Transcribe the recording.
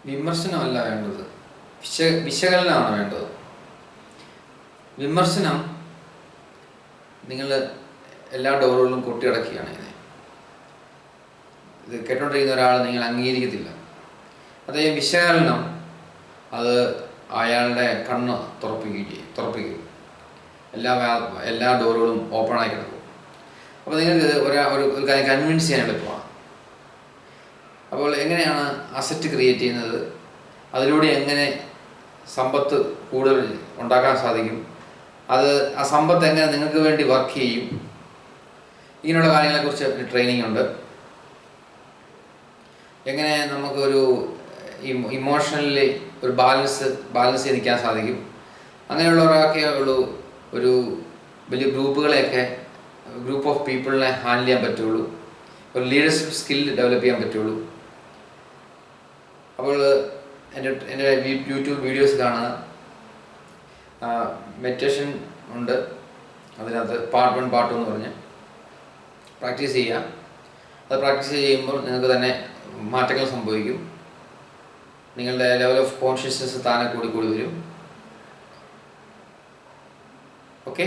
വിമർശനമല്ല വേണ്ടത്, വിശകലനമാണ് വേണ്ടത്. വിമർശനം നിങ്ങൾ എല്ലാ ഡോറുകളിലും കൊട്ടിയടക്കുകയാണ്. ഇത് കേട്ടോണ്ടിരിക്കുന്ന ഒരാൾ നിങ്ങൾ അംഗീകരിക്കത്തില്ല. അതേ വിശകലനം അത് അയാളുടെ കണ്ണ് തുറപ്പിക്കും. എല്ലാ ഡോറുകളും ഓപ്പണായി കിടക്കും. അപ്പോൾ നിങ്ങൾക്ക് ഒരു കാര്യം കൺവിൻസ് ചെയ്യാൻ എളുപ്പമാണ്. അപ്പോൾ എങ്ങനെയാണ് അസറ്റ് ക്രിയേറ്റ് ചെയ്യുന്നത്, അതിലൂടെ എങ്ങനെ സമ്പത്ത് കൂടുതൽ ഉണ്ടാക്കാൻ സാധിക്കും, ആ സമ്പത്ത് എങ്ങനെ നിങ്ങൾക്ക് വേണ്ടി വർക്ക് ചെയ്യും, ഇങ്ങനെയുള്ള കാര്യങ്ങളെക്കുറിച്ച് ട്രെയിനിങ് ഉണ്ട്. എങ്ങനെ നമുക്കൊരു ഇമോഷണലി ഒരു ബാലൻസ് ചെയ്ത് നിൽക്കാൻ സാധിക്കും, അങ്ങനെയുള്ളവരൊക്കെ ഒരു വലിയ ഗ്രൂപ്പ് ഓഫ് പീപ്പിളിനെ ഹാൻഡിൽ ചെയ്യാൻ പറ്റുള്ളൂ, ഒരു ലീഡർഷിപ്പ് സ്കിൽ ഡെവലപ്പ് ചെയ്യാൻ പറ്റുള്ളൂ. അപ്പോൾ എൻ്റെ യൂട്യൂബ് വീഡിയോസ് കാണുക. മെഡിറ്റേഷൻ ഉണ്ട്, അതിനകത്ത് പാർട്ട് 1 പാർട്ട് 2 എന്ന് പറഞ്ഞ് പ്രാക്ടീസ് ചെയ്യുക. അത് പ്രാക്ടീസ് ചെയ്യുമ്പോൾ നിങ്ങൾക്ക് തന്നെ മാറ്റങ്ങൾ സംഭവിക്കും. നിങ്ങളുടെ ലെവൽ ഓഫ് കോൺഷ്യസ്നെസ് താനെ കൂടി വരും. ഓക്കെ.